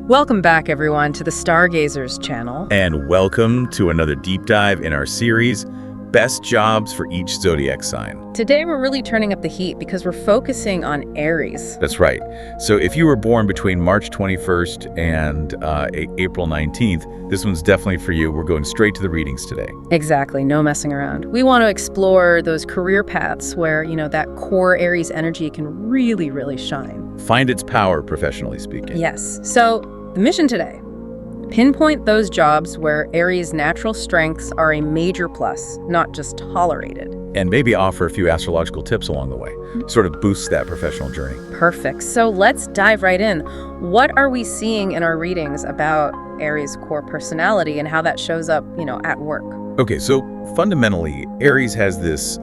Welcome back, everyone, to the Stargazers channel. And welcome to another deep dive in our series, Best Jobs for Each Zodiac Sign. Today, we're really turning up the heat because we're focusing on Aries. That's right. So if you were born between March 21st and April 19th, this one's definitely for you. We're going straight to the readings today. Exactly, no messing around. We want to explore those career paths where, that core Aries energy can really, really shine. Find its power, professionally speaking. Yes. So the mission today: pinpoint those jobs where Aries' natural strengths are a major plus, not just tolerated. And maybe offer a few astrological tips along the way. Sort of boosts that professional journey. Perfect. So let's dive right in. What are we seeing in our readings about Aries' core personality and how that shows up, at work? Okay, so fundamentally, Aries has this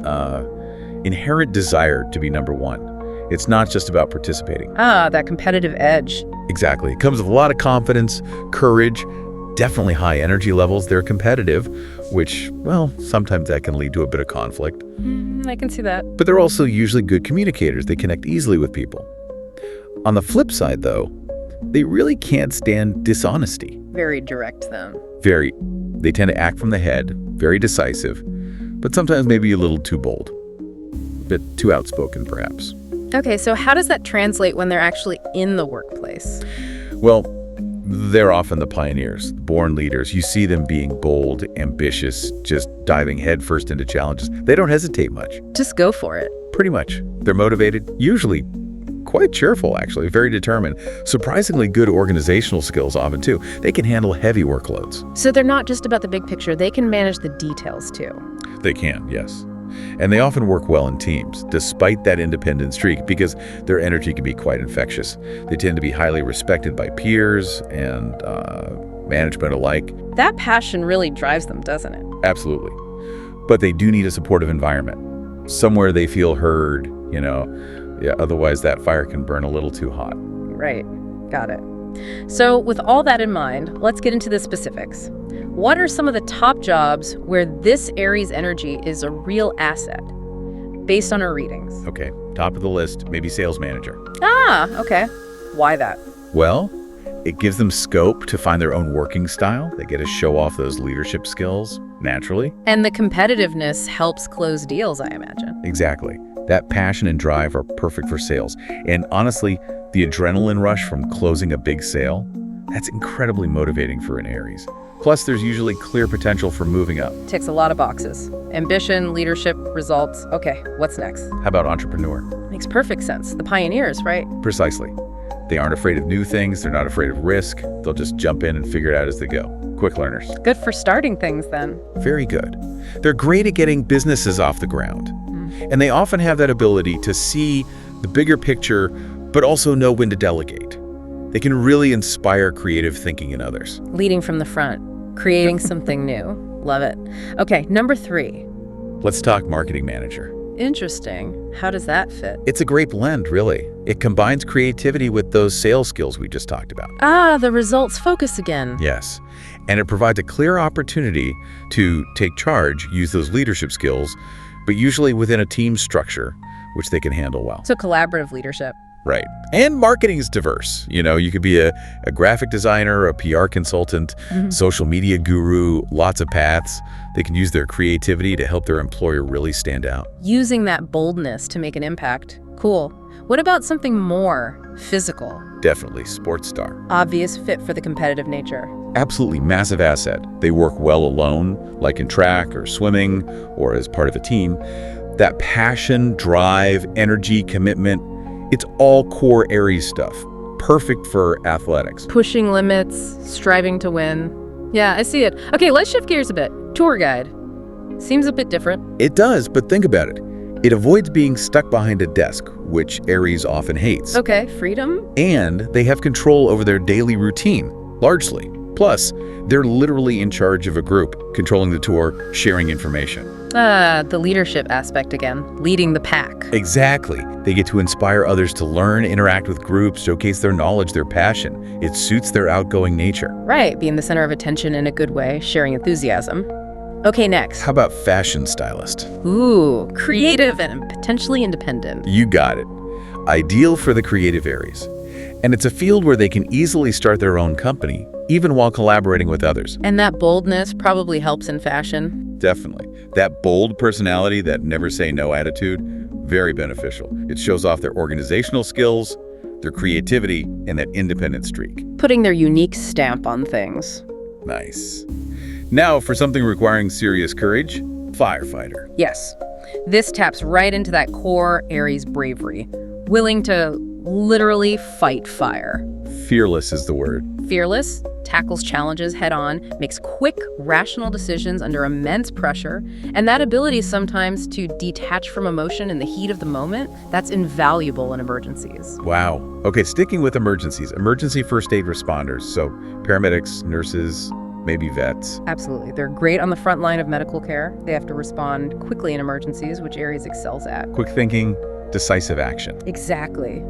inherent desire to be number one. It's not just about participating. That competitive edge. Exactly. It comes with a lot of confidence, courage, definitely high energy levels. They're competitive, which, well, sometimes that can lead to a bit of conflict. I can see that. But they're also usually good communicators. They connect easily with people. On the flip side, though, they really can't stand dishonesty. Very direct, then. Very. They tend to act from the head, very decisive, but sometimes maybe a little too bold. A bit too outspoken, perhaps. Okay, so how does that translate when they're actually in the workplace? Well, they're often the pioneers, born leaders. You see them being bold, ambitious, just diving headfirst into challenges. They don't hesitate much. Just go for it. Pretty much. They're motivated, usually quite cheerful, actually, very determined. Surprisingly good organizational skills often, too. They can handle heavy workloads. So they're not just about the big picture. They can manage the details, too. They can, yes. And they often work well in teams, despite that independent streak, because their energy can be quite infectious. They tend to be highly respected by peers and management alike. That passion really drives them, doesn't it? Absolutely. But they do need a supportive environment, somewhere they feel heard, otherwise that fire can burn a little too hot. Right. Got it. So with all that in mind, let's get into the specifics. What are some of the top jobs where this Aries energy is a real asset, based on our readings? Okay, top of the list, maybe sales manager. Okay. Why that? Well, it gives them scope to find their own working style. They get to show off those leadership skills, naturally. And the competitiveness helps close deals, I imagine. Exactly. That passion and drive are perfect for sales. And honestly, the adrenaline rush from closing a big sale, that's incredibly motivating for an Aries. Plus, there's usually clear potential for moving up. Ticks a lot of boxes. Ambition, leadership, results. Okay, what's next? How about entrepreneur? Makes perfect sense. The pioneers, right? Precisely. They aren't afraid of new things. They're not afraid of risk. They'll just jump in and figure it out as they go. Quick learners. Good for starting things, then. Very good. They're great at getting businesses off the ground. And they often have that ability to see the bigger picture, but also know when to delegate. They can really inspire creative thinking in others. Leading from the front, creating something new. Love it. Okay, number 3. Let's talk marketing manager. Interesting. How does that fit? It's a great blend, really. It combines creativity with those sales skills we just talked about. The results focus again. Yes. And it provides a clear opportunity to take charge, use those leadership skills, but usually within a team structure, which they can handle well. So collaborative leadership. Right. And marketing is diverse. You could be a graphic designer, a PR consultant, social media guru, lots of paths. They can use their creativity to help their employer really stand out. Using that boldness to make an impact. Cool. What about something more physical? Definitely sports star. Obvious fit for the competitive nature. Absolutely massive asset. They work well alone, like in track or swimming or as part of a team. That passion, drive, energy, commitment, it's all core Aries stuff. Perfect for athletics. Pushing limits, striving to win. Yeah, I see it. Okay, let's shift gears a bit. Tour guide. Seems a bit different. It does, but think about it. It avoids being stuck behind a desk, which Aries often hates. Okay, freedom. And they have control over their daily routine, largely. Plus, they're literally in charge of a group, controlling the tour, sharing information. The leadership aspect again, leading the pack. Exactly. They get to inspire others to learn, interact with groups, showcase their knowledge, their passion. It suits their outgoing nature. Right, being the center of attention in a good way, sharing enthusiasm. Okay, next. How about fashion stylist? Ooh, creative and potentially independent. You got it. Ideal for the creative Aries. And it's a field where they can easily start their own company, even while collaborating with others. And that boldness probably helps in fashion. Definitely. That bold personality, that never say no attitude, very beneficial. It shows off their organizational skills, their creativity, and that independent streak. Putting their unique stamp on things. Nice. Now, for something requiring serious courage, firefighter. Yes, this taps right into that core Aries bravery, willing to literally fight fire. Fearless is the word. Fearless, tackles challenges head-on, makes quick, rational decisions under immense pressure, and that ability sometimes to detach from emotion in the heat of the moment, that's invaluable in emergencies. Wow. Okay, sticking with emergencies, emergency first aid responders, so paramedics, nurses, maybe vets. Absolutely. They're great on the front line of medical care. They have to respond quickly in emergencies, which Aries excels at. Quick thinking, decisive action. Exactly.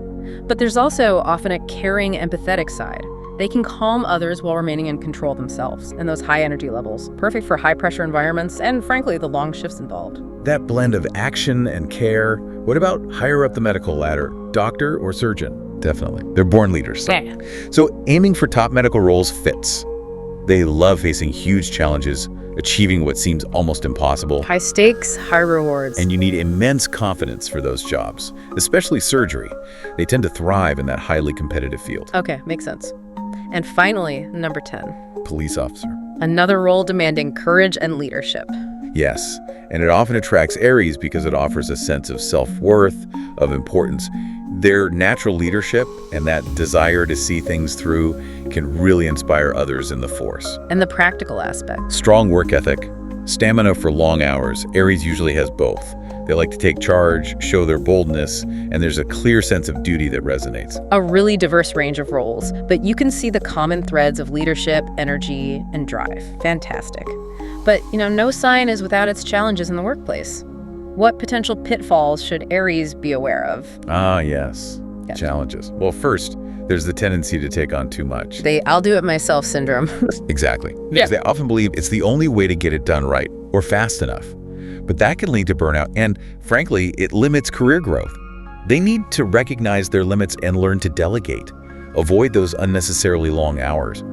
But there's also often a caring, empathetic side. They can calm others while remaining in control themselves in those high energy levels, perfect for high pressure environments and, frankly, the long shifts involved. That blend of action and care. What about higher up the medical ladder, doctor or surgeon? Definitely. They're born leaders. Yeah. So aiming for top medical roles fits. They love facing huge challenges, achieving what seems almost impossible. High stakes, high rewards. And you need immense confidence for those jobs, especially surgery. They tend to thrive in that highly competitive field. Okay, makes sense. And finally, number 10. Police officer. Another role demanding courage and leadership. Yes, and it often attracts Aries because it offers a sense of self-worth, of importance. Their natural leadership and that desire to see things through can really inspire others in the force. And the practical aspect. Strong work ethic, stamina for long hours. Aries usually has both. They like to take charge, show their boldness, and there's a clear sense of duty that resonates. A really diverse range of roles, but you can see the common threads of leadership, energy, and drive. Fantastic. But, no sign is without its challenges in the workplace. What potential pitfalls should Aries be aware of? Ah, yes. Challenges. Well, first, there's the tendency to take on too much. I'll do it myself syndrome. Exactly. Because they often believe it's the only way to get it done right or fast enough. But that can lead to burnout, and frankly, it limits career growth. They need to recognize their limits and learn to delegate. Avoid those unnecessarily long hours.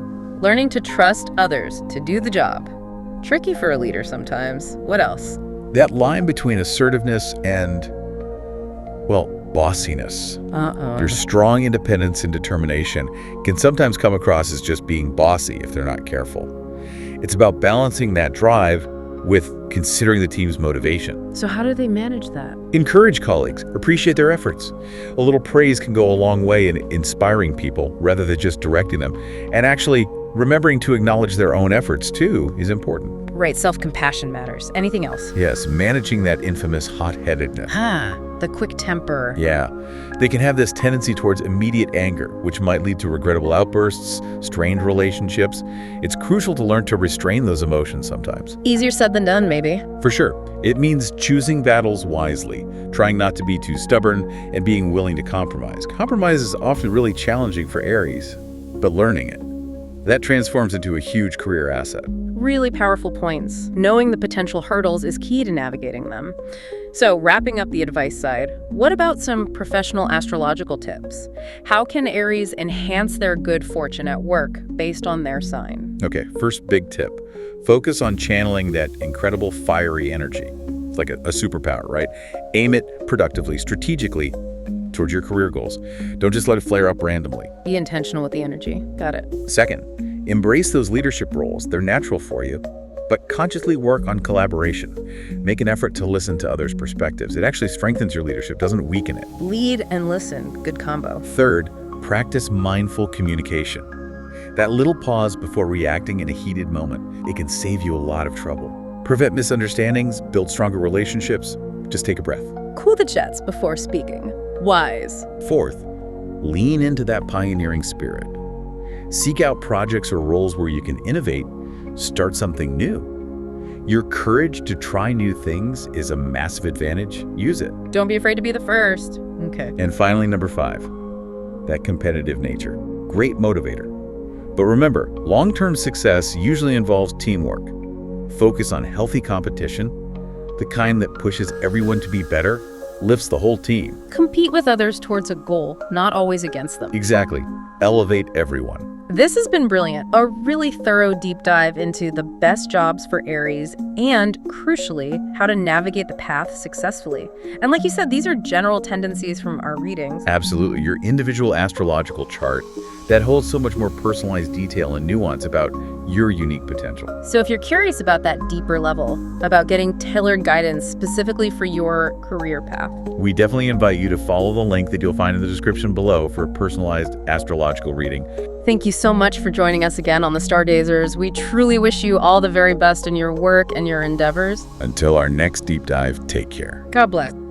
Learning to trust others to do the job. Tricky for a leader sometimes. What else? That line between assertiveness and, bossiness. Their strong independence and determination can sometimes come across as just being bossy if they're not careful. It's about balancing that drive with considering the team's motivation. So how do they manage that? Encourage colleagues, appreciate their efforts. A little praise can go a long way in inspiring people rather than just directing them. And actually, remembering to acknowledge their own efforts too is important. Right, self-compassion matters. Anything else? Yes, managing that infamous hot-headedness. The quick temper. Yeah, they can have this tendency towards immediate anger, which might lead to regrettable outbursts, strained relationships. It's crucial to learn to restrain those emotions sometimes. Easier said than done, maybe. For sure. It means choosing battles wisely, trying not to be too stubborn, and being willing to compromise. Compromise is often really challenging for Aries, but learning it, that transforms into a huge career asset. Really powerful points. Knowing the potential hurdles is key to navigating them. So, wrapping up the advice side, what about some professional astrological tips? How can Aries enhance their good fortune at work based on their sign? Okay, first big tip. Focus on channeling that incredible fiery energy. It's like a superpower, right? Aim it productively, strategically towards your career goals. Don't just let it flare up randomly. Be intentional with the energy. Got it. Second, embrace those leadership roles. They're natural for you, but consciously work on collaboration. Make an effort to listen to others' perspectives. It actually strengthens your leadership, doesn't weaken it. Lead and listen. Good combo. Third, practice mindful communication. That little pause before reacting in a heated moment, it can save you a lot of trouble. Prevent misunderstandings, build stronger relationships. Just take a breath. Cool the jets before speaking. Wise. Fourth, lean into that pioneering spirit. Seek out projects or roles where you can innovate, start something new. Your courage to try new things is a massive advantage. Use it. Don't be afraid to be the first. Okay. And finally, number 5, that competitive nature. Great motivator. But remember, long-term success usually involves teamwork. Focus on healthy competition, the kind that pushes everyone to be better, lifts the whole team. Compete with others towards a goal, not always against them. Exactly. Elevate everyone. This has been brilliant. A really thorough deep dive into the best jobs for Aries and, crucially, how to navigate the path successfully. And like you said, these are general tendencies from our readings. Absolutely. Your individual astrological chart that holds so much more personalized detail and nuance about your unique potential. So if you're curious about that deeper level, about getting tailored guidance specifically for your career path, we definitely invite you to follow the link that you'll find in the description below for a personalized astrological reading. Thank you so much for joining us again on the Stargazers. We truly wish you all the very best in your work and your endeavors. Until our next deep dive, take care. God bless.